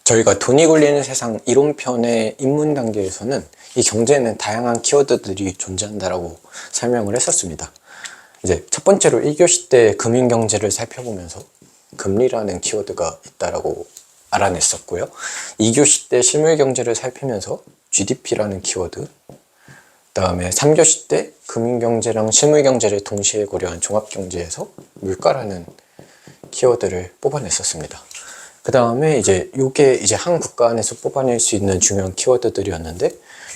저희가 돈이 굴리는 세상 이론편의 입문 단계에서는 이 경제에는 다양한 키워드들이 존재한다라고 설명을 했었습니다. 이제 첫 번째로 1교시 때 금융경제를 살펴보면서 금리라는 키워드가 있다라고 알아냈었고요. 2교시 때 실물경제를 살피면서 GDP라는 키워드, 그다음에 3교시 때 금융경제랑 실물경제를 동시에 고려한 종합경제에서 물가라는 키워드를 뽑아냈었습니다. 그 다음에 요게 한 국가 안에서 뽑아낼 수 있는 중요한 키워드들이었는데,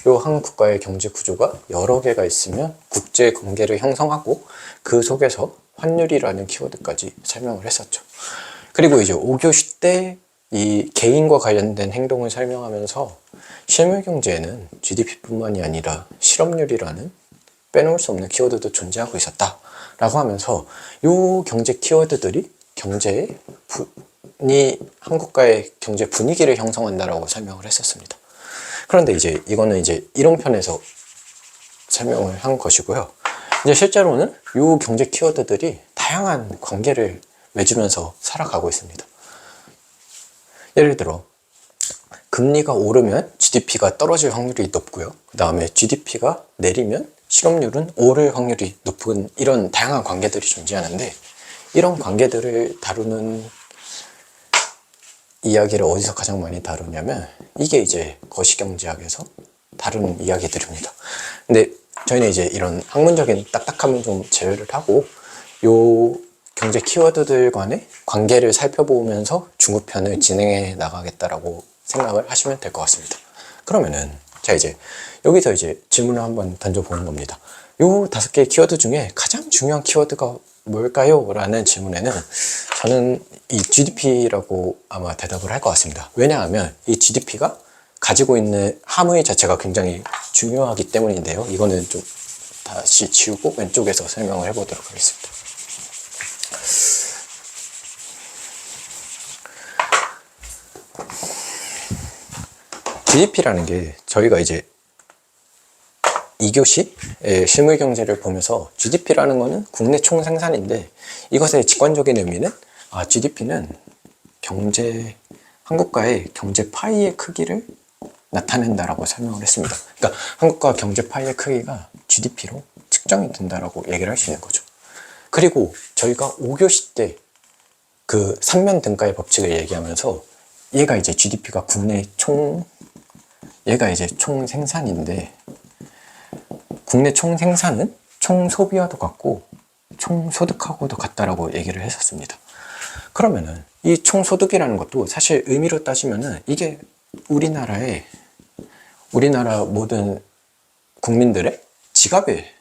요 한 국가의 경제 구조가 여러 개가 있으면 국제 관계를 형성하고 그 속에서 환율이라는 키워드까지 설명을 했었죠. 그리고 5교시 때 이 개인과 관련된 행동을 설명하면서 실물 경제에는 GDP뿐만이 아니라 실업률이라는 빼놓을 수 없는 키워드도 존재하고 있었다 라고 하면서 요 경제 키워드들이 한 국가의 경제 분위기를 형성한다라고 설명을 했었습니다. 그런데 이거는 이론편에서 설명을 한 것이고요. 실제로는 이 경제 키워드들이 다양한 관계를 맺으면서 살아가고 있습니다. 예를 들어 금리가 오르면 GDP가 떨어질 확률이 높고요. 그 다음에 GDP가 내리면 실업률은 오를 확률이 높은 이런 다양한 관계들이 존재하는데, 이런 관계들을 다루는 이야기를 어디서 가장 많이 다루냐면 이게 거시경제학에서 다루는 이야기들입니다. 근데 저희는 이런 학문적인 딱딱함을 좀 제외를 하고 요 경제 키워드들 간의 관계를 살펴보면서 중급편을 진행해 나가겠다라고 생각을 하시면 될 것 같습니다. 그러면은 자 여기서 질문을 한번 던져보는 겁니다. 요 5개의 키워드 중에 가장 중요한 키워드가 뭘까요? 라는 질문에는 저는 이 GDP라고 아마 대답을 할 것 같습니다. 왜냐하면 이 GDP가 가지고 있는 함의 자체가 굉장히 중요하기 때문인데요. 이거는 좀 다시 지우고 왼쪽에서 설명을 해보도록 하겠습니다. GDP라는 게 저희가 2교시의 실물경제를 보면서 GDP라는 거는 국내 총생산인데, 이것의 직관적인 의미는 GDP는 한국가의 경제 파이의 크기를 나타낸다라고 설명을 했습니다. 그러니까 한국가 경제 파이의 크기가 GDP로 측정이 된다라고 얘기를 할 수 있는 거죠. 그리고 저희가 5교시 때 그 3면 등가의 법칙을 얘기하면서 얘가 GDP가 얘가 총생산인데, 국내 총생산은 총소비와도 같고 총소득하고도 같다라고 얘기를 했었습니다. 그러면은 이 총소득이라는 것도 사실 의미로 따지면은 이게 우리나라 모든 국민들의 지갑의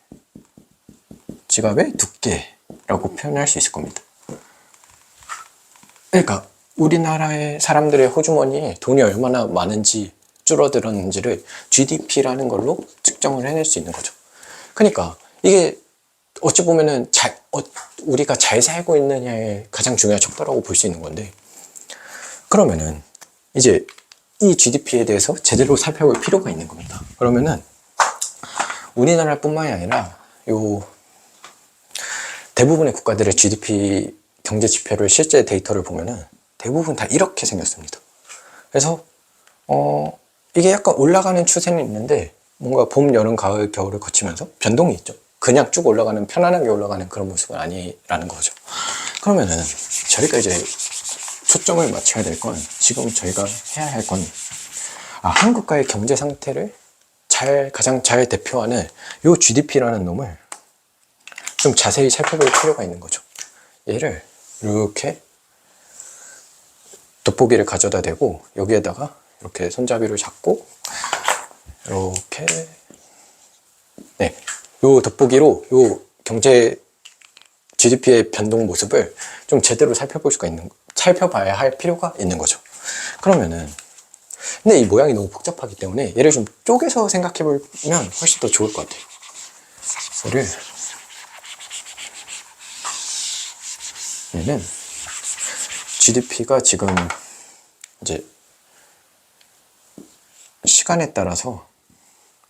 두께라고 표현할 수 있을 겁니다. 그러니까 우리나라의 사람들의 호주머니에 돈이 얼마나 많은지 줄어들었는지를 GDP라는 걸로 측정을 해낼 수 있는 거죠. 그러니까 이게 어찌 보면은 우리가 잘 살고 있느냐의 가장 중요한 척도라고 볼 수 있는 건데, 그러면은 이 GDP에 대해서 제대로 살펴볼 필요가 있는 겁니다. 그러면은 우리나라뿐만이 아니라 대부분의 국가들의 GDP 경제 지표를 실제 데이터를 보면은 대부분 다 이렇게 생겼습니다. 그래서 이게 약간 올라가는 추세는 있는데 뭔가 봄, 여름, 가을, 겨울을 거치면서 변동이 있죠. 그냥 쭉 올라가는, 편안하게 올라가는 그런 모습은 아니라는 거죠. 그러면은 저희가 초점을 맞춰야 될 건, 지금 저희가 해야 할 건 한국가의 경제 상태를 가장 잘 대표하는 요 GDP라는 놈을 좀 자세히 살펴볼 필요가 있는 거죠. 얘를 이렇게 돋보기를 가져다 대고 여기에다가 이렇게 손잡이를 잡고 이렇게 요 돋보기로 요 경제 GDP의 변동 모습을 좀 제대로 살펴봐야 할 필요가 있는 거죠. 그러면은 근데 이 모양이 너무 복잡하기 때문에 얘를 좀 쪼개서 생각해 보면 훨씬 더 좋을 것 같아요. 얘는 GDP가 지금 시간에 따라서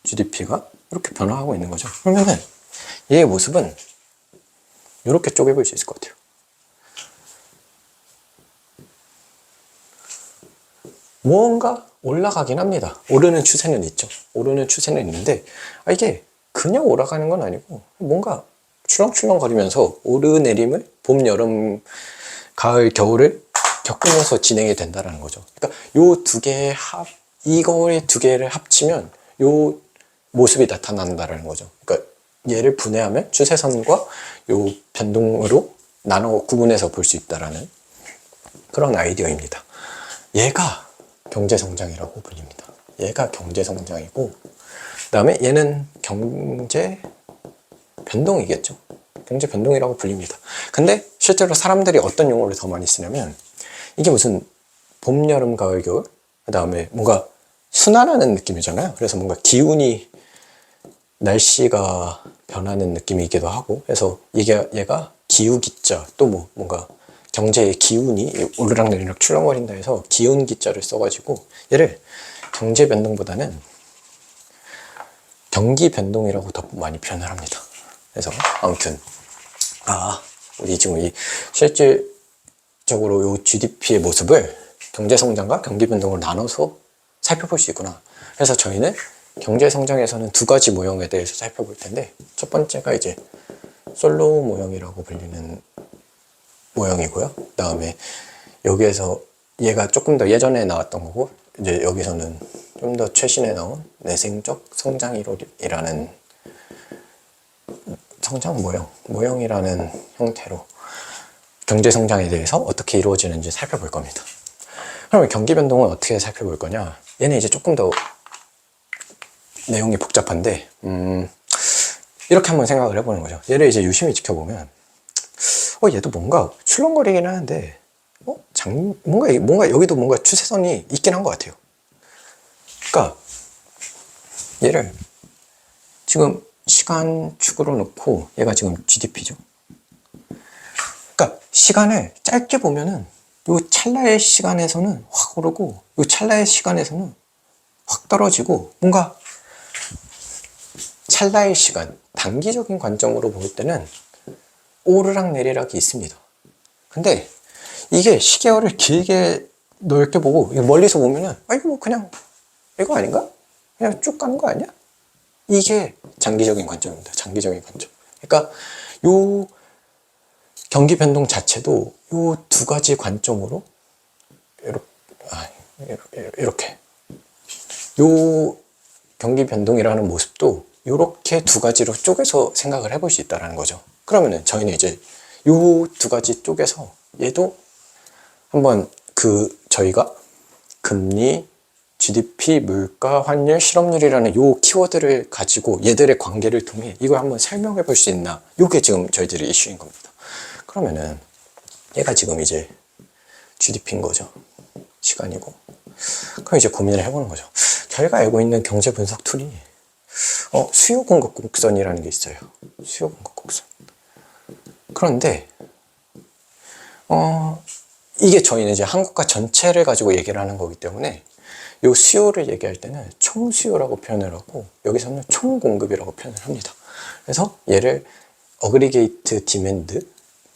GDP가 이렇게 변화하고 있는 거죠. 그러면은 얘의 모습은 이렇게 쪼개볼 수 있을 것 같아요. 무언가 올라가긴 합니다. 오르는 추세는 있죠. 오르는 추세는 있는데 이게 그냥 올라가는 건 아니고 뭔가 출렁출렁거리면서 오르내림을 봄, 여름, 가을, 겨울을 겪으면서 진행이 된다는 거죠. 그러니까 요 두 개의 이거의 두 개를 합치면 요 모습이 나타난다는 거죠. 그러니까 얘를 분해하면 추세선과 요 변동으로 나눠 구분해서 볼 수 있다라는 그런 아이디어입니다. 얘가 경제성장이라고 불립니다. 얘가 경제성장이고, 그 다음에 얘는 경제 변동이겠죠. 경제 변동이라고 불립니다. 근데 실제로 사람들이 어떤 용어를 더 많이 쓰냐면 이게 무슨 봄, 여름, 가을, 겨울, 그 다음에 뭔가 순환하는 느낌이잖아요. 그래서 뭔가 기운이, 날씨가 변하는 느낌이기도 하고, 그래서 얘가 기우기자, 또 뭔가 경제의 기운이 오르락내리락 출렁거린다 해서 기운기자를 써가지고 얘를 경제 변동보다는 경기 변동이라고 더 많이 표현을 합니다. 그래서 아무튼 우리 지금 이 실질적으로 요 GDP의 모습을 경제성장과 경기 변동을 나눠서 살펴볼 수 있구나. 그래서 저희는 경제성장에서는 두 가지 모형에 대해서 살펴볼 텐데, 첫 번째가 이제 솔로우 모형이라고 불리는 모형이고요. 그 다음에 여기에서 얘가 조금 더 예전에 나왔던 거고, 이제 여기서는 좀 더 최신에 나온 내생적 성장 이론이라는 성장 모형이라는 형태로 경제성장에 대해서 어떻게 이루어지는지 살펴볼 겁니다. 그러면 경기 변동은 어떻게 살펴볼 거냐? 얘는 이제 조금 더 내용이 복잡한데, 이렇게 한번 생각을 해보는 거죠. 얘를 이제 유심히 지켜보면, 얘도 뭔가 출렁거리긴 하는데, 뭔가 여기도 뭔가 추세선이 있긴 한 것 같아요. 그러니까 얘를 지금 시간축으로 놓고, 얘가 지금 GDP죠. 그러니까 시간을 짧게 보면은 요 찰나의 시간에서는 확 오르고, 요 찰나의 시간에서는 확 떨어지고, 뭔가 찰나의 시간, 단기적인 관점으로 볼 때는 오르락 내리락이 있습니다. 근데 이게 시계열을 길게 넓게 보고 멀리서 보면은 이거 뭐 그냥 이거 아닌가? 그냥 쭉 가는 거 아니야? 이게 장기적인 관점입니다. 장기적인 관점. 그러니까 요 경기 변동 자체도 요 두 가지 관점으로 이렇게 요 경기 변동이라는 모습도 이렇게 두 가지로 쪼개서 생각을 해볼 수 있다는 거죠. 그러면은 저희는 이제 요 두 가지 쪼개서 얘도 한번 저희가 금리, GDP, 물가, 환율, 실업률이라는 요 키워드를 가지고 얘들의 관계를 통해 이걸 한번 설명해 볼 수 있나, 요게 지금 저희들의 이슈인 겁니다. 그러면은 얘가 지금 이제 GDP인 거죠. 시간이고. 그럼 이제 고민을 해보는 거죠. 저희가 알고 있는 경제 분석 툴이 수요 공급 곡선이라는 게 있어요. 수요 공급 곡선. 그런데 이게 저희는 이제 한국가 전체를 가지고 얘기를 하는 거기 때문에 요 수요를 얘기할 때는 총수요라고 표현을 하고, 여기서는 총공급이라고 표현을 합니다. 그래서 얘를 어그리게이트 디맨드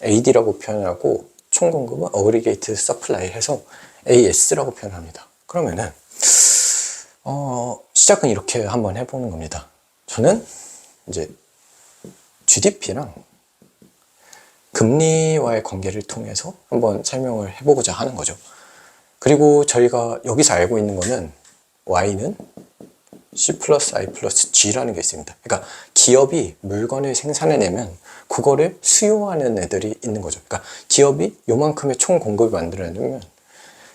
AD라고 표현하고, 총공급은 어그리게이트 서플라이 해서 AS라고 표현합니다. 그러면은 시작은 이렇게 한번 해보는 겁니다. 저는 이제 GDP랑 금리와의 관계를 통해서 한번 설명을 해보고자 하는 거죠. 그리고 저희가 여기서 알고 있는 거는 Y는 C 플러스 I 플러스 G라는 게 있습니다. 그러니까 기업이 물건을 생산해내면 그거를 수요하는 애들이 있는 거죠. 그러니까 기업이 요만큼의 총 공급을 만들어내면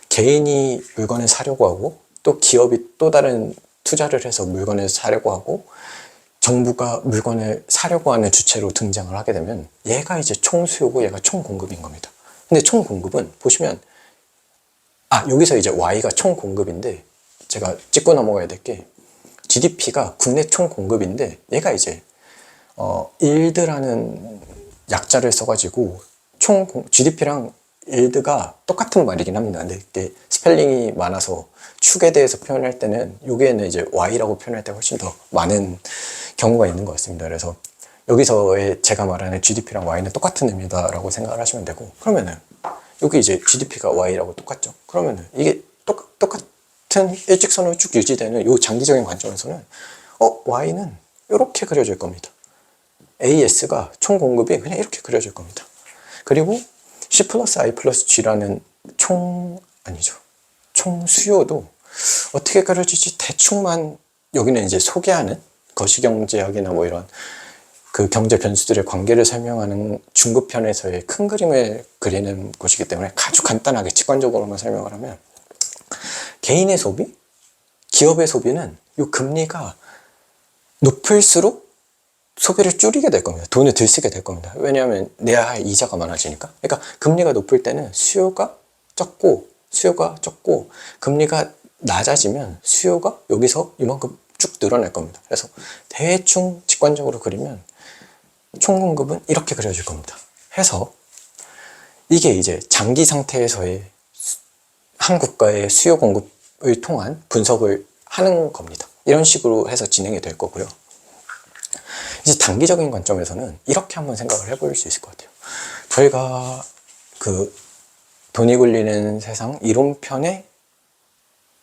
개인이 물건을 사려고 하고, 또 기업이 또 다른 투자를 해서 물건을 사려고 하고, 정부가 물건을 사려고 하는 주체로 등장을 하게 되면 얘가 이제 총수요고 얘가 총공급인 겁니다. 근데 총공급은 보시면 여기서 이제 Y가 총공급인데, 제가 짚고 넘어가야 될 게 GDP가 국내 총공급인데 얘가 이제 일드라는 약자를 써가지고 GDP랑 일드가 똑같은 말이긴 합니다. 근데 이게 스펠링이 많아서 축에 대해서 표현할 때는 여기에는 이제 Y라고 표현할 때 훨씬 더 많은 경우가 있는 것 같습니다. 그래서 여기서의 제가 말하는 GDP랑 Y는 똑같은 의미다라고 생각을 하시면 되고, 그러면은 여기 이제 GDP가 Y라고 똑같죠. 그러면은 이게 같은 일직선으로 쭉 유지되는 이 장기적인 관점에서는 Y는 이렇게 그려질 겁니다. AS가 총 공급이 그냥 이렇게 그려질 겁니다. 그리고 C 플러스 I 플러스 G라는 총 수요도 어떻게 그려질지 대충만 여기는 이제 소개하는 거시경제학이나 뭐 이런 그 경제 변수들의 관계를 설명하는 중급편에서의 큰 그림을 그리는 곳이기 때문에 아주 간단하게 직관적으로만 설명을 하면 개인의 소비, 기업의 소비는 이 금리가 높을수록 소비를 줄이게 될 겁니다. 돈을 덜 쓰게 될 겁니다. 왜냐하면 내야 할 이자가 많아지니까. 그러니까 금리가 높을 때는 수요가 적고 금리가 낮아지면 수요가 여기서 이만큼 쭉 늘어날 겁니다. 그래서 대충 직관적으로 그리면 총 공급은 이렇게 그려질 겁니다. 해서 이게 이제 장기 상태에서의 한 국가의 수요 공급을 통한 분석을 하는 겁니다. 이런 식으로 해서 진행이 될 거고요. 이제 단기적인 관점에서는 이렇게 한번 생각을 해볼 수 있을 것 같아요. 저희가 그 돈이 굴리는 세상 이론편의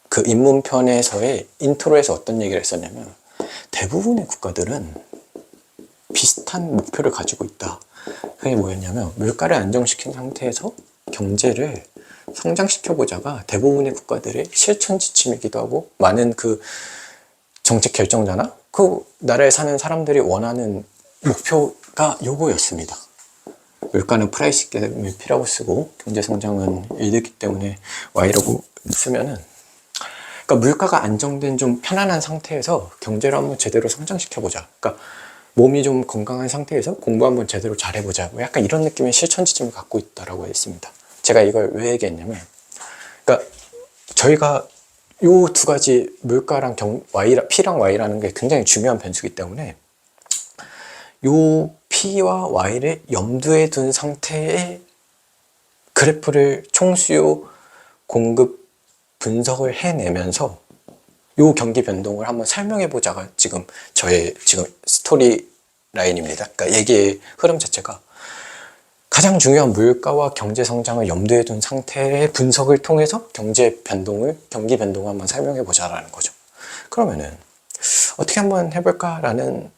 그 입문편에서의 인트로에서 어떤 얘기를 했었냐면 대부분의 국가들은 비슷한 목표를 가지고 있다. 그게 뭐였냐면 물가를 안정시킨 상태에서 경제를 성장시켜보자가 대부분의 국가들의 실천 지침이기도 하고 많은 그 정책 결정자나 그 나라에 사는 사람들이 원하는 목표가 요거였습니다. 물가는 프라이스 게임을 P라고 쓰고 경제성장은 1이기 때문에 Y라고 쓰면은 그러니까 물가가 안정된 좀 편안한 상태에서 경제를 한번 제대로 성장시켜보자. 그러니까 몸이 좀 건강한 상태에서 공부 한번 제대로 잘해보자. 뭐 약간 이런 느낌의 실천 지침을 갖고 있다라고 했습니다. 제가 이걸 왜 얘기했냐면, 그러니까 저희가 요 두 가지 물가랑 P랑 Y라는 게 굉장히 중요한 변수이기 때문에 요 P와 Y를 염두에 둔 상태의 그래프를 총수요 공급 분석을 해내면서 요 경기 변동을 한번 설명해 보자가 지금 저의 지금 스토리 라인입니다. 그러니까 얘기의 흐름 자체가 가장 중요한 물가와 경제 성장을 염두에 둔 상태의 분석을 통해서 경기 변동을 한번 설명해 보자라는 거죠. 그러면은 어떻게 한번 해볼까라는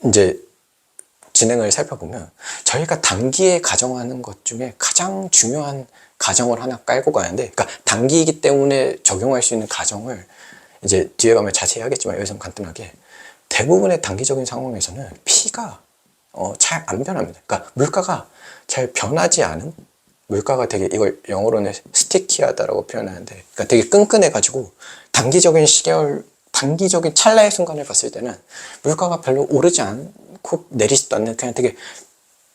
이제 진행을 살펴보면 저희가 단기에 가정하는 것 중에 가장 중요한 가정을 하나 깔고 가는데, 그러니까 단기이기 때문에 적용할 수 있는 가정을 이제 뒤에 가면 자세히 하겠지만 여기서는 간단하게 대부분의 단기적인 상황에서는 P가 잘 안 변합니다. 그러니까 물가가 잘 변하지 않은, 물가가 되게 이걸 영어로는 스티키하다라고 표현하는데, 그러니까 되게 끈끈해가지고 단기적인 찰나의 순간을 봤을 때는 물가가 별로 오르지 않고 내리지도 않는 그냥 되게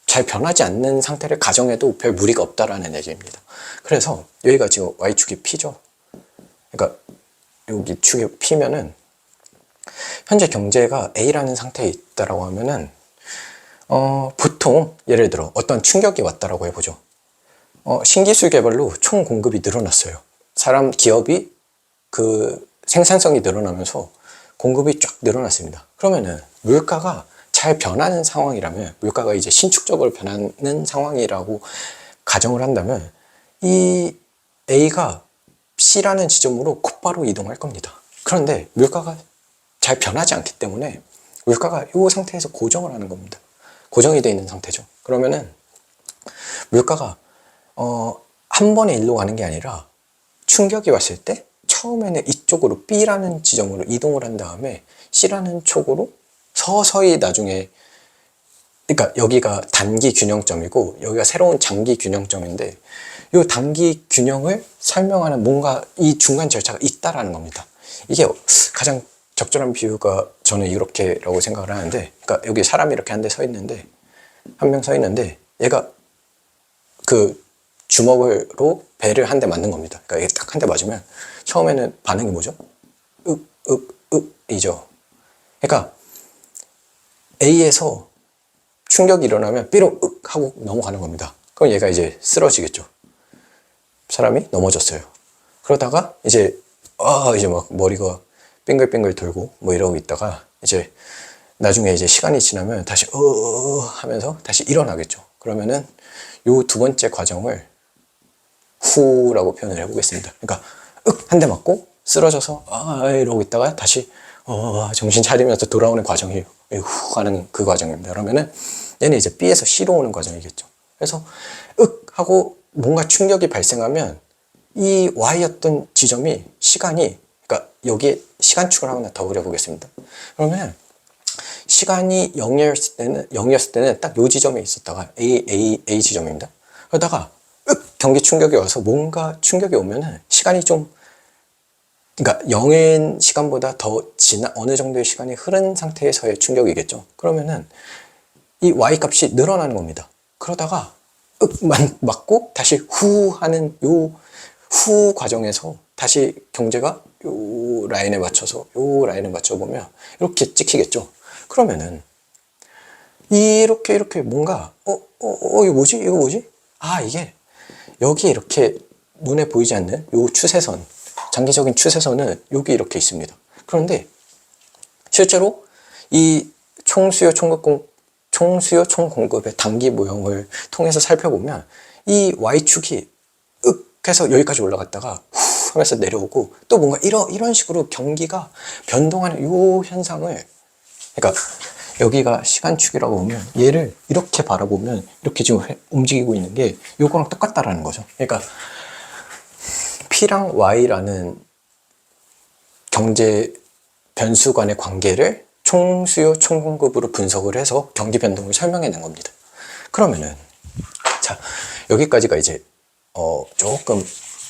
잘 변하지 않는 상태를 가정해도 별 무리가 없다라는 얘기입니다. 그래서 여기가 지금 Y축이 P죠. 그러니까 여기 축이 P면은 현재 경제가 A라는 상태에 있다라고 하면은 보통 예를 들어 어떤 충격이 왔다라고 해보죠. 신기술 개발로 총 공급이 늘어났어요. 기업이 그 생산성이 늘어나면서 공급이 쫙 늘어났습니다. 그러면은 물가가 잘 변하는 상황이라면, 물가가 이제 신축적으로 변하는 상황이라고 가정을 한다면 이 A가 C라는 지점으로 곧바로 이동할 겁니다. 그런데 물가가 잘 변하지 않기 때문에 물가가 이 상태에서 고정을 하는 겁니다. 고정이 되어 있는 상태죠. 그러면은 물가가 한 번에 일로 가는 게 아니라 충격이 왔을 때 처음에는 이쪽으로 B라는 지점으로 이동을 한 다음에 C라는 쪽으로 서서히 나중에, 그러니까 여기가 단기 균형점이고 여기가 새로운 장기 균형점인데 이 단기 균형을 설명하는 뭔가 이 중간 절차가 있다라는 겁니다. 이게 가장 적절한 비유가 저는 이렇게라고 생각을 하는데, 그러니까 여기 사람이 이렇게 한 명 서 있는데 얘가 그 주먹으로 배를 한 대 맞는 겁니다. 그러니까 이게 딱 한 대 맞으면 처음에는 반응이 뭐죠? 이죠. 그러니까 A에서 충격이 일어나면 B로 하고 넘어가는 겁니다. 그럼 얘가 이제 쓰러지겠죠. 사람이 넘어졌어요. 그러다가 이제 막 머리가 빙글빙글 돌고 뭐 이러고 있다가 이제 나중에 이제 시간이 지나면 다시 하면서 다시 일어나겠죠. 그러면은 요 두 번째 과정을 후라고 표현을 해보겠습니다. 그러니까 한 대 맞고 쓰러져서 이러고 있다가 다시 정신 차리면서 돌아오는 과정이 후 하는 그 과정입니다. 그러면은 얘는 이제 B에서 C로 오는 과정이겠죠. 그래서 하고 뭔가 충격이 발생하면 이 Y였던 지점이 시간이, 그러니까 여기에 시간축을 하나 더 그려보겠습니다. 그러면 시간이 0이었을 때는 딱 요 지점에 있었다가 A 지점입니다. 그러다가 경기 충격이 와서 뭔가 충격이 오면은 시간이 좀, 그러니까 0인 시간보다 더 어느 정도의 시간이 흐른 상태에서의 충격이겠죠. 그러면은 이 Y 값이 늘어나는 겁니다. 그러다가 맞고 다시 후 하는 요 후 과정에서 다시 경제가 요 라인에 맞춰서 보면 이렇게 찍히겠죠. 그러면은 이렇게 뭔가 이거 뭐지? 이게 여기 이렇게 눈에 보이지 않는 요 추세선, 장기적인 추세선은 여기 이렇게 있습니다. 그런데 실제로 이 총수요 총공급의 단기 모형을 통해서 살펴보면 이 Y축이 해서 여기까지 올라갔다가 후 하면서 내려오고 또 뭔가 이런 식으로 경기가 변동하는 요 현상을, 그러니까 여기가 시간축이라고 보면 얘를 이렇게 바라보면 이렇게 지금 움직이고 있는 게 요거랑 똑같다라는 거죠. 그러니까 P랑 Y라는 경제 변수 간의 관계를 총수요 총공급으로 분석을 해서 경기 변동을 설명해낸 겁니다. 그러면은 자, 여기까지가 이제 조금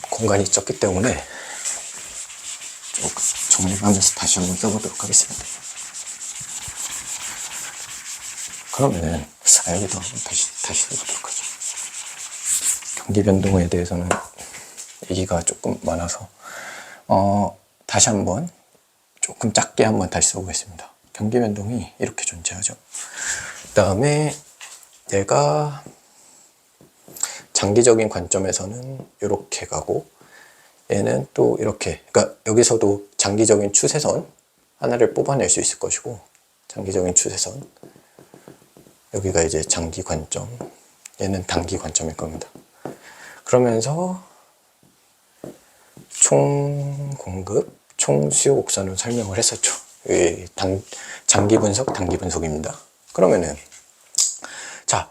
공간이 적기 때문에 조금 정리하면서 다시 한번 써보도록 하겠습니다. 그러면은 여기도 한번 다시 써보도록 하죠. 경기 변동에 대해서는 얘기가 조금 많아서 다시 한번 조금 작게 한번 다시 써보겠습니다. 경기 변동이 이렇게 존재하죠. 그 다음에 얘가 장기적인 관점에서는 이렇게 가고 얘는 또 이렇게, 그러니까 여기서도 장기적인 추세선 하나를 뽑아낼 수 있을 것이고, 장기적인 추세선, 여기가 이제 장기 관점, 얘는 단기 관점일 겁니다. 그러면서 총 공급, 총 수요 곡선을 설명을 했었죠. 장기 분석, 단기 분석입니다. 그러면은 자,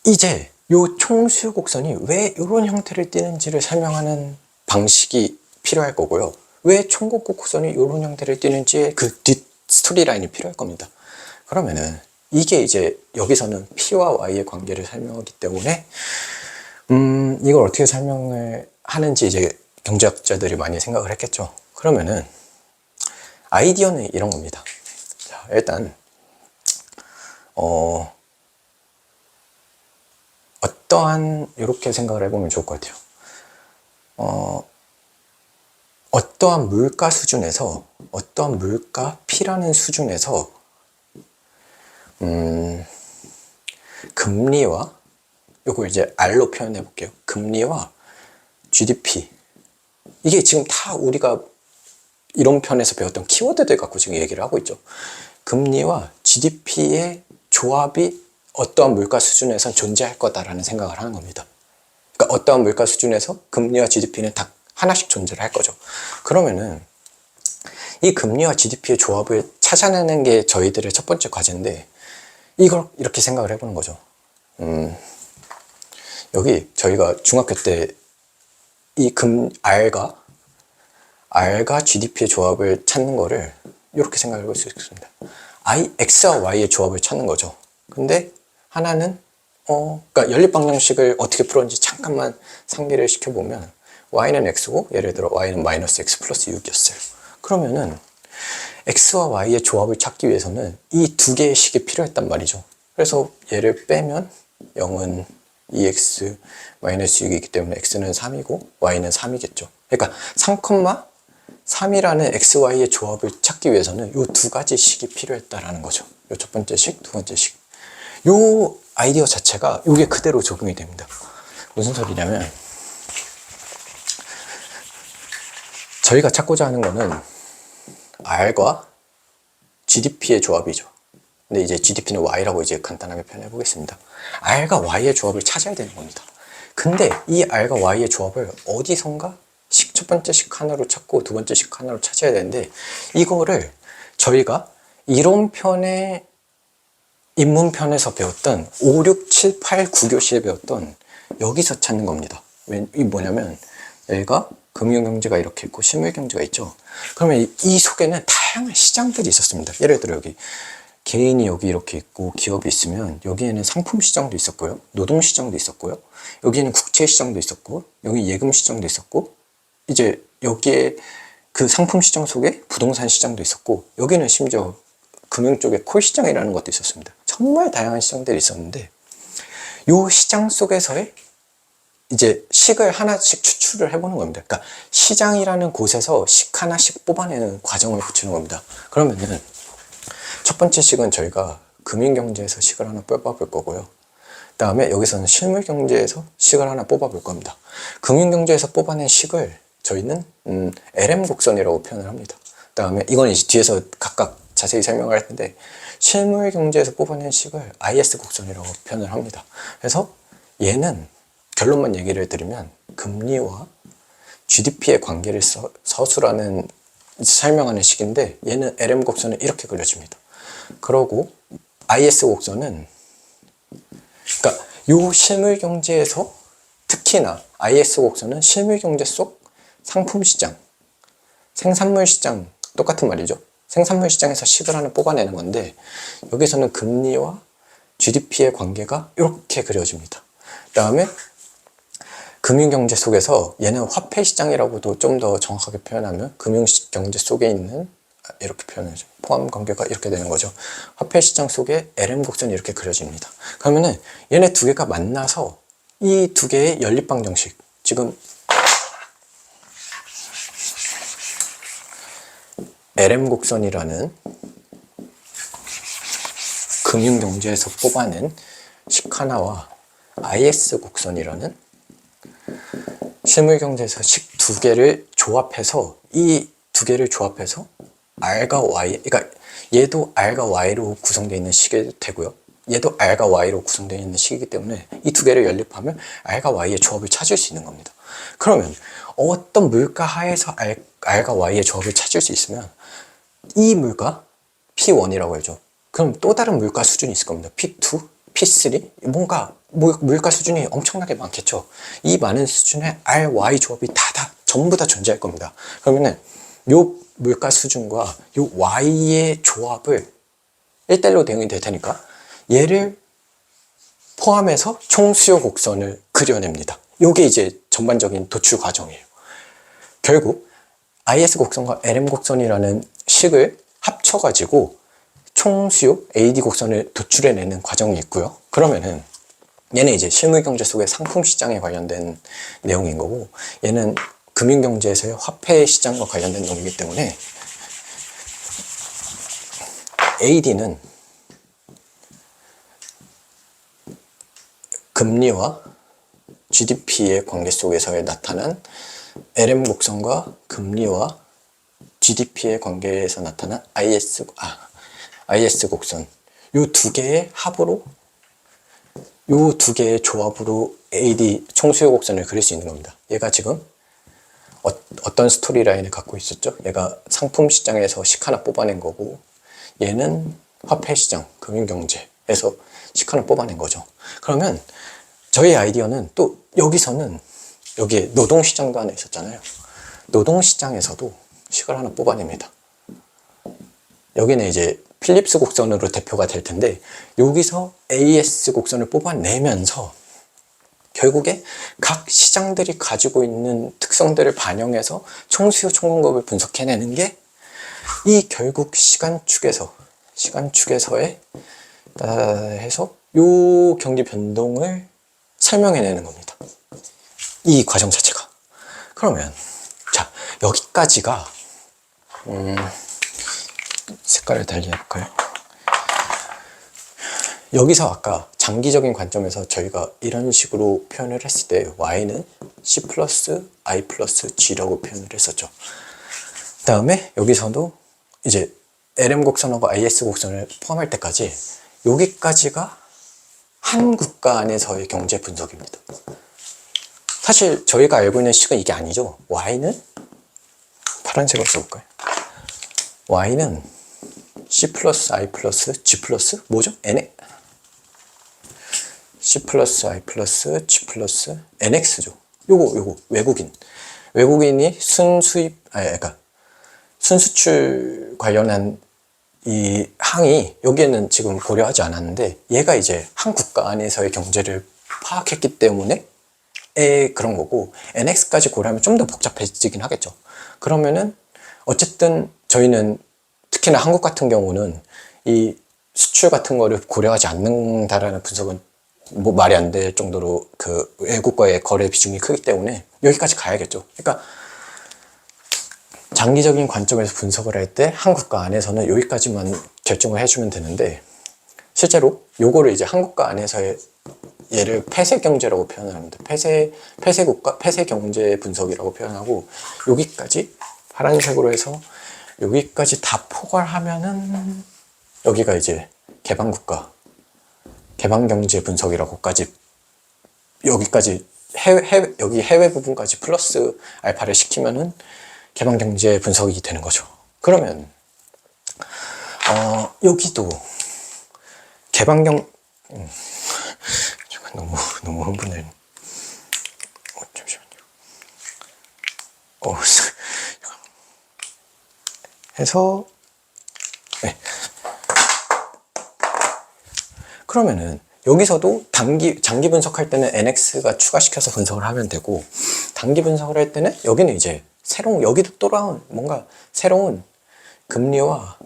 이제 요 총수요 곡선이 왜 이런 형태를 띠는지를 설명하는 방식이 필요할 거고요. 왜 총공급 곡선이 이런 형태를 띠는지의 그 뒷 스토리 라인이 필요할 겁니다. 그러면은 이게 이제 여기서는 P와 Y의 관계를 설명하기 때문에 이걸 어떻게 설명을 하는지 이제 경제학자들이 많이 생각을 했겠죠. 그러면은 아이디어는 이런 겁니다. 자, 일단 어떠한, 이렇게 생각을 해보면 좋을 것 같아요. 어떠한 물가 수준에서, 어떠한 물가 P라는 수준에서 금리와, 요거 이제 R로 표현해 볼게요. 금리와 GDP, 이게 지금 다 우리가 이론 편에서 배웠던 키워드들 갖고 지금 얘기를 하고 있죠. 금리와 GDP의 조합이 어떠한 물가 수준에선 존재할 거다라는 생각을 하는 겁니다. 그러니까 어떠한 물가 수준에서 금리와 GDP는 다 하나씩 존재를 할 거죠. 그러면은 이 금리와 GDP의 조합을 찾아내는 게 저희들의 첫 번째 과제인데, 이걸 이렇게 생각을 해보는 거죠. 여기 저희가 중학교 때 이 R과 GDP의 조합을 찾는 거를 이렇게 생각해 볼 수 있습니다. X와 Y의 조합을 찾는 거죠. 근데 하나는 그러니까 연립방정식을 어떻게 풀었는지 잠깐만 상기를 시켜보면 Y는 X고, 예를 들어 Y는 마이너스 X 플러스 6이었어요. 그러면은 X와 Y의 조합을 찾기 위해서는 이 두 개의 식이 필요했단 말이죠. 그래서 얘를 빼면 0은 2x 마이너스 6이기 때문에 x는 3이고 y는 3이겠죠. 그러니까 3,3이라는 xy의 조합을 찾기 위해서는 이 두 가지 식이 필요했다라는 거죠. 이 첫 번째 식, 두 번째 식. 이 아이디어 자체가 이게 그대로 적용이 됩니다. 무슨 소리냐면, 저희가 찾고자 하는 거는 R과 GDP의 조합이죠. 근데 이제 GDP는 Y라고 이제 간단하게 표현해 보겠습니다. R과 Y의 조합을 찾아야 되는 겁니다. 근데 이 R과 Y의 조합을 어디선가 첫 번째 식 하나로 찾고 두 번째 식 하나로 찾아야 되는데, 이거를 저희가 이론편에 입문편에서 배웠던 5, 6, 7, 8, 9교시에 배웠던 여기서 찾는 겁니다. 이 뭐냐면 얘가 금융경제가 이렇게 있고 실물경제가 있죠. 그러면 이 속에는 다양한 시장들이 있었습니다. 예를 들어 여기 개인이 여기 이렇게 있고 기업이 있으면 여기에는 상품시장도 있었고요, 노동시장도 있었고요, 여기는 국채시장도 있었고, 여기 예금시장도 있었고, 이제 여기에 그 상품시장 속에 부동산시장도 있었고, 여기는 심지어 금융 쪽에 콜시장이라는 것도 있었습니다. 정말 다양한 시장들이 있었는데, 이 시장 속에서의 이제 식을 하나씩 추출을 해보는 겁니다. 그러니까 시장이라는 곳에서 식 하나씩 뽑아내는 과정을 거치는 겁니다. 그러면은 첫 번째 식은 저희가 금융경제에서 식을 하나 뽑아볼 거고요. 그 다음에 여기서는 실물경제에서 식을 하나 뽑아볼 겁니다. 금융경제에서 뽑아낸 식을 저희는 LM 곡선이라고 표현을 합니다. 그 다음에 이건 이제 뒤에서 각각 자세히 설명을 할 텐데, 실물경제에서 뽑아낸 식을 IS 곡선이라고 표현을 합니다. 그래서 얘는 결론만 얘기를 드리면 금리와 GDP의 관계를 서술하는 설명하는 식인데, 얘는 LM 곡선은 이렇게 그려집니다. 그러고 IS 곡선은, 그러니까 요 실물경제에서 특히나 IS 곡선은 실물경제 속 상품시장, 생산물시장, 똑같은 말이죠. 생산물시장에서 식을 하나 뽑아내는 건데, 여기서는 금리와 GDP의 관계가 이렇게 그려집니다. 그 다음에 금융경제 속에서 얘는 화폐시장이라고도 좀 더 정확하게 표현하면 금융경제 속에 있는, 이렇게 표현하죠. 포함관계가 이렇게 되는 거죠. 화폐시장 속에 LM 곡선이 이렇게 그려집니다. 그러면은 얘네 두 개가 만나서 이 두 개의 연립방정식, 지금 LM 곡선이라는 금융경제에서 뽑아낸 식 하나와 IS 곡선이라는 실물경제에서 식 두 개를 조합해서, 이 두 개를 조합해서 R과 Y, 그러니까 얘도 R과 Y로 구성되어 있는 식이 되고요, 얘도 R과 Y로 구성되어 있는 식이기 때문에 이 두 개를 연립하면 R과 Y의 조합을 찾을 수 있는 겁니다. 그러면 어떤 물가 하에서 R과 Y의 조합을 찾을 수 있으면 이 물가 P1이라고 하죠. 그럼 또 다른 물가 수준이 있을 겁니다. P2, P3, 뭔가 물가 수준이 엄청나게 많겠죠. 이 많은 수준의 R, Y 조합이 전부 다 존재할 겁니다. 그러면은 요 물가 수준과 요 Y의 조합을 1대1로 대응이 될 테니까 얘를 포함해서 총수요 곡선을 그려냅니다. 요게 이제 전반적인 도출 과정이에요. 결국 IS 곡선과 LM 곡선이라는 식을 합쳐가지고 총수요 AD 곡선을 도출해내는 과정이 있고요. 그러면은 얘는 이제 실물경제 속의 상품시장에 관련된 내용인 거고, 얘는 금융경제에서의 화폐시장과 관련된 내용이기 때문에 AD는 금리와 GDP의 관계 속에서 나타난 LM 곡선과 금리와 GDP의 관계에서 나타난 IS 곡선, 요 두 개의 합으로, 요 두 개의 조합으로 AD 총수요 곡선을 그릴 수 있는 겁니다. 얘가 지금 어떤 스토리라인을 갖고 있었죠? 얘가 상품시장에서 식 하나 뽑아낸 거고, 얘는 화폐시장, 금융경제에서 식 하나 뽑아낸 거죠. 그러면 저희 아이디어는 또 여기서는, 여기에 노동시장도 하나 있었잖아요. 노동시장에서도 식을 하나 뽑아냅니다. 여기는 이제 필립스 곡선으로 대표가 될 텐데, 여기서 AS 곡선을 뽑아내면서 결국에 각 시장들이 가지고 있는 특성들을 반영해서 총수요 총공급을 분석해내는 게 이 결국 시간축에서의 해서 요 경기 변동을 설명해내는 겁니다. 이 과정 자체가. 그러면 자, 여기까지가 색깔을 달리 해볼까요? 여기서 아까 장기적인 관점에서 저희가 이런 식으로 표현을 했을 때 y는 c 플러스 i 플러스 g라고 표현을 했었죠. 그 다음에 여기서도 이제 LM 곡선하고 IS 곡선을 포함할 때까지 여기까지가 한 국가 안에서의 경제 분석입니다. 사실 저희가 알고 있는 식은 이게 아니죠. y는 파란색으로 써볼까요? y는 c 플러스 i 플러스 g 플러스 뭐죠? n c 플러스 i 플러스 g 플러스 nx죠. 요거 외국인이 그러니까 순수출 관련한 이 항이 여기에는 지금 고려하지 않았는데, 얘가 이제 한 국가 안에서의 경제를 파악했기 때문에 그런 거고, nx까지 고려하면 좀 더 복잡해지긴 하겠죠. 그러면은 어쨌든 저희는 특히나 한국 같은 경우는 이 수출 같은 거를 고려하지 않는다라는 분석은 뭐 말이 안 될 정도로 그 외국과의 거래 비중이 크기 때문에 여기까지 가야겠죠. 그러니까 장기적인 관점에서 분석을 할 때 한 국가 안에서는 여기까지만 결정을 해주면 되는데, 실제로 요거를 이제 한 국가 안에서의 얘를 폐쇄 경제라고 표현합니다. 폐쇄 국가, 폐쇄 경제 분석이라고 표현하고, 여기까지 파란색으로 해서 여기까지 다 포괄하면은 여기가 이제 개방 국가, 개방 경제 분석이라고까지, 여기까지 여기 해외 부분까지 플러스 알파를 시키면은 개방 경제 분석이 되는 거죠. 그러면 여기도 개방경 너무 흥분해. 잠시만요. 해서 네. 그러면은 여기서도 장기 분석할 때는 NX가 추가시켜서 분석을 하면 되고, 단기 분석을 할 때는 여기는 이제 여기도 돌아온 뭔가 새로운 금리와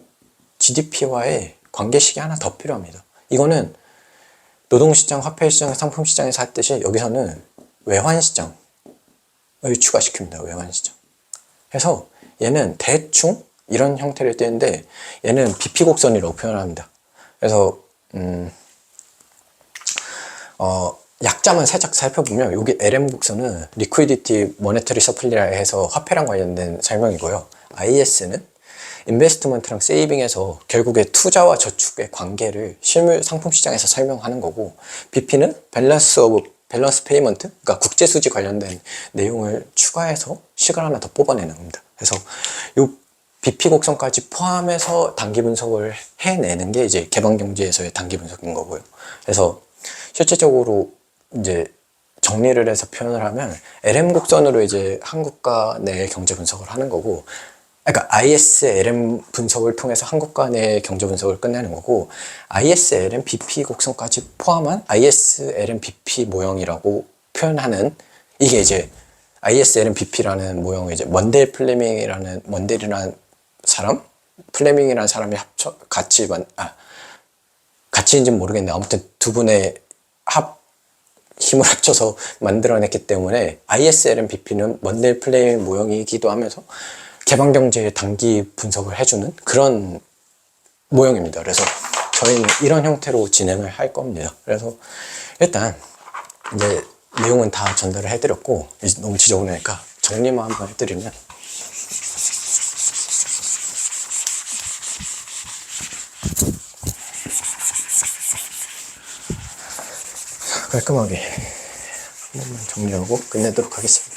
GDP와의 관계식이 하나 더 필요합니다. 이거는 노동시장, 화폐시장, 상품시장에서 했듯이 여기서는 외환시장을 추가시킵니다. 외환시장. 그래서 얘는 대충 이런 형태를 띄는데, 얘는 BP 곡선이라고 표현합니다. 그래서 약자만 살짝 살펴보면 여기 LM 곡선은 리퀴디티 모네터리 서플리라 해서 화폐랑 관련된 설명이고요. IS는 인베스트먼트랑 세이빙에서 결국에 투자와 저축의 관계를 실물 상품 시장에서 설명하는 거고, BP는 밸런스 페이먼트, 그러니까 국제 수지 관련된 내용을 추가해서 식을 하나 더 뽑아내는 겁니다. 그래서 요 BP 곡선까지 포함해서 단기 분석을 해내는 게 이제 개방 경제에서의 단기 분석인 거고요. 그래서 실질적으로 이제 정리를 해서 표현을 하면 LM 곡선으로 이제 한국가 내 경제 분석을 하는 거고, 그러니까 IS LM 분석을 통해서 한국가 내 경제 분석을 끝내는 거고, IS LM BP 곡선까지 포함한 IS LM BP 모형이라고 표현하는, 이게 이제 IS LM BP라는 모형을 이제 플레밍이라는 사람이 같이인지는 모르겠는데, 아무튼 두 분의 힘을 합쳐서 만들어냈기 때문에 ISLM BP는 먼델 플레밍 모형이기도 하면서 개방경제의 단기 분석을 해주는 그런 모형입니다. 그래서 저희는 이런 형태로 진행을 할 겁니다. 그래서 일단 이제 내용은 다 전달을 해드렸고, 이제 너무 지저분하니까 정리만 한번 해드리면, 깔끔하게 한 번만 정리하고 끝내도록 하겠습니다.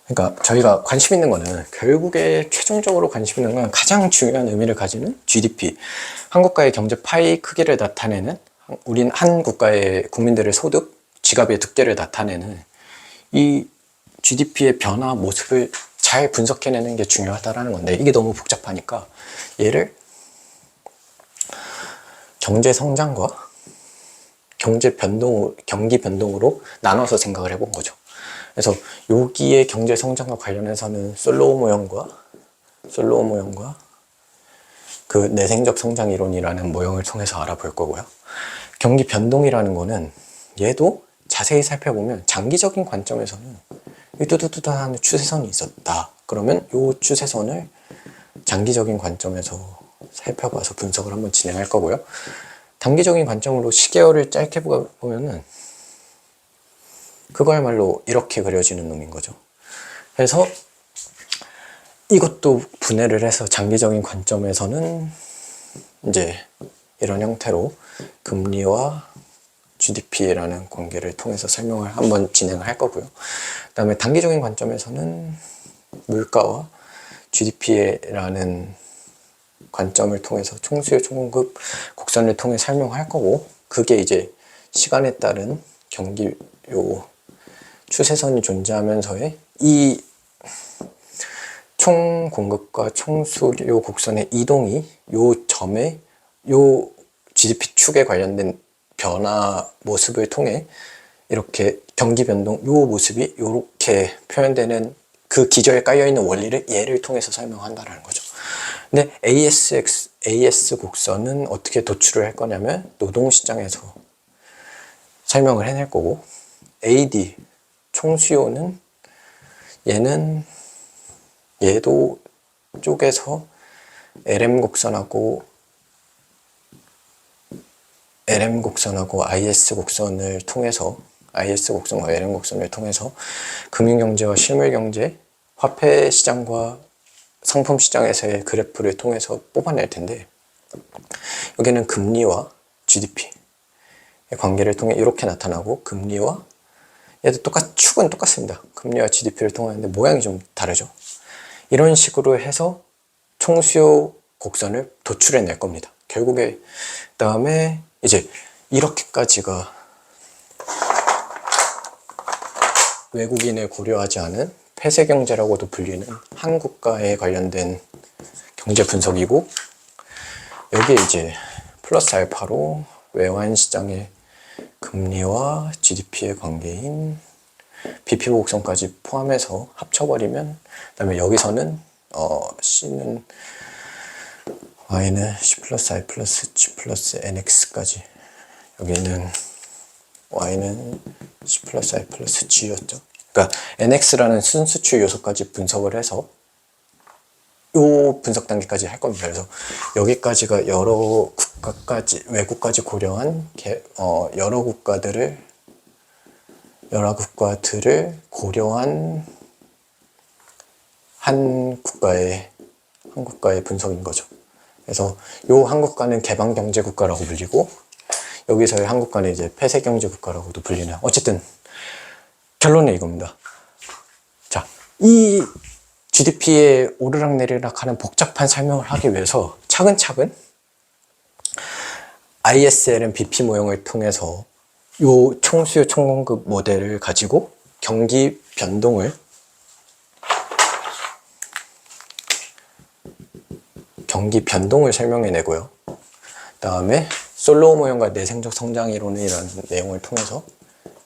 그러니까 저희가 관심 있는 거는, 결국에 최종적으로 관심 있는 건 가장 중요한 의미를 가지는 GDP, 한국가의 경제 파이 크기를 나타내는, 우린 한 국가의 국민들의 소득, 지갑의 두께를 나타내는 이 GDP의 변화 모습을 잘 분석해내는 게 중요하다는 건데, 이게 너무 복잡하니까 얘를 경제 성장과 경기 변동으로 나눠서 생각을 해본 거죠. 그래서 여기에 경제 성장과 관련해서는 솔로우 모형과 그 내생적 성장 이론이라는 모형을 통해서 알아볼 거고요. 경기 변동이라는 거는 얘도 자세히 살펴보면 장기적인 관점에서는 뚜뚜뚜뚜한 추세선이 있었다. 그러면 이 추세선을 장기적인 관점에서 살펴봐서 분석을 한번 진행할 거고요. 단기적인 관점으로 시계열을 짧게 보면은 그거야말로 이렇게 그려지는 놈인 거죠. 그래서 이것도 분해를 해서 장기적인 관점에서는 이제 이런 형태로 금리와 GDP라는 관계를 통해서 설명을 한번 진행을 할 거고요. 그 다음에 단기적인 관점에서는 물가와 GDP라는 관점을 통해서 총수요, 총공급, 곡선을 통해 설명할 거고, 그게 이제 시간에 따른 경기 추세선이 존재하면서의 이 총공급과 총수요 곡선의 이동이 요 점에 요 GDP 축에 관련된 변화 모습을 통해 이렇게 경기 변동 요 모습이 요렇게 표현되는 그 기저에 깔려있는 원리를 얘를 통해서 설명한다라는 거죠. 근데 AS 곡선은 어떻게 도출을 할 거냐면 노동시장에서 설명을 해낼 거고, AD 총수요는 얘도 쪽에서 LM 곡선하고 IS 곡선을 통해서 IS 곡선과 LM 곡선을 통해서 금융경제와 실물경제, 화폐시장과 상품시장에서의 그래프를 통해서 뽑아낼 텐데, 여기는 금리와 GDP의 관계를 통해 이렇게 나타나고, 금리와 얘도 축은 똑같습니다. 금리와 GDP를 통하는데 모양이 좀 다르죠. 이런 식으로 해서 총수요 곡선을 도출해낼 겁니다. 결국에 그다음에 이제 이렇게까지가 외국인을 고려하지 않은 폐쇄경제라고도 불리는 한국가에 관련된 경제 분석이고, 여기에 이제 플러스 알파로 외환시장의 금리와 GDP의 관계인 BP 곡선까지 포함해서 합쳐버리면, 그 다음에 여기서는 C는 Y는 C 플러스 I 플러스 G 플러스 NX까지, 여기는 Y는 C 플러스 I 플러스 G였죠. 그러니까 NX라는 순수추 요소까지 분석을 해서 요 분석 단계까지 할 겁니다. 그래서 여기까지가 여러 외국까지 고려한 여러 국가들을 고려한 한 국가의 분석인 거죠. 그래서 요 한국가는 개방경제국가라고 불리고, 여기서의 한국가는 이제 폐쇄경제국가라고도 불리는, 어쨌든 결론은 이겁니다. 자, 이 GDP의 오르락내리락 하는 복잡한 설명을 하기 위해서 차근차근 ISL은 BP 모형을 통해서 요 총수요 총공급 모델을 가지고 경기 변동을 설명해내고요. 그 다음에 솔로우 모형과 내생적 성장 이론이라는 내용을 통해서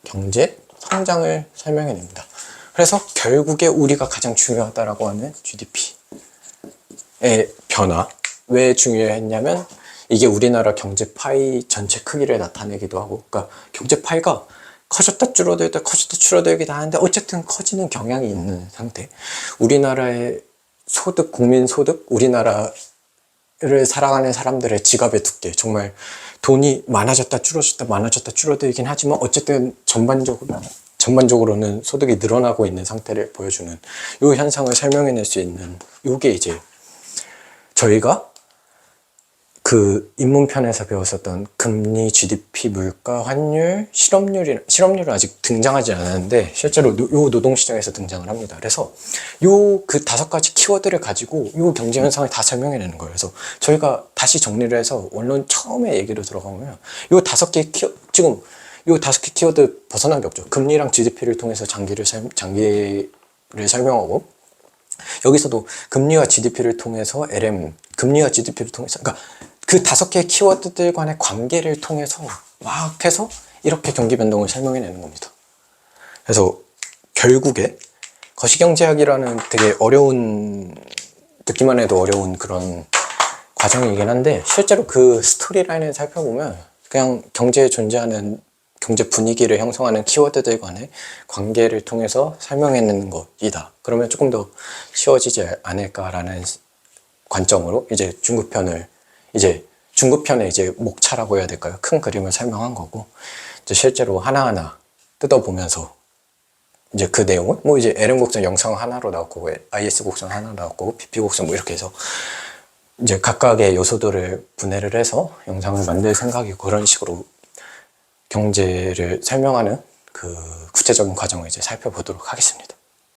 경제 성장을 설명해냅니다. 그래서 결국에 우리가 가장 중요하다라고 하는 GDP의 변화, 왜 중요했냐면 이게 우리나라 경제 파이 전체 크기를 나타내기도 하고, 그러니까 경제 파이가 커졌다 줄어들기도 하는데 어쨌든 커지는 경향이 있는 상태. 우리나라의 소득, 국민소득, 우리나라를 살아가는 사람들의 지갑의 두께, 정말 돈이 많아졌다 줄어들긴 하지만 어쨌든 전반적으로는 소득이 늘어나고 있는 상태를 보여주는 이 현상을 설명해낼 수 있는, 이게 이제 저희가 그 입문편에서 배웠었던 금리, GDP, 물가, 환율, 실업률은 아직 등장하지 않았는데 실제로 요 노동시장에서 등장을 합니다. 그래서 요 그 5가지 키워드를 가지고 요 경제 현상을 다 설명해내는 거예요. 그래서 저희가 다시 정리를 해서 원론 처음에 얘기로 들어가면 요 5개 지금 요 5개 키워드 벗어난 게 없죠. 금리랑 GDP를 통해서 장기를 설명하고, 여기서도 금리와 GDP를 통해서 금리와 GDP를 통해서, 그러니까 그 5개의 키워드들 간의 관계를 통해서 막 해서 이렇게 경기 변동을 설명해내는 겁니다. 그래서 결국에 거시경제학이라는 되게 듣기만 해도 어려운 그런 과정이긴 한데, 실제로 그 스토리라인을 살펴보면 그냥 경제에 존재하는 경제 분위기를 형성하는 키워드들 간의 관계를 통해서 설명해내는 것이다. 그러면 조금 더 쉬워지지 않을까라는 관점으로 이제 중급편을 이제 중급편에 이제 목차라고 해야 될까요? 큰 그림을 설명한 거고, 이제 실제로 하나하나 뜯어보면서 이제 그 내용은 뭐 이제 LM 곡선 영상 하나로 나왔고, IS 곡선 하나 나왔고, BP 곡선 뭐 이렇게 해서 이제 각각의 요소들을 분해를 해서 영상을 만들 생각이고, 그런 식으로 경제를 설명하는 그 구체적인 과정을 이제 살펴보도록 하겠습니다.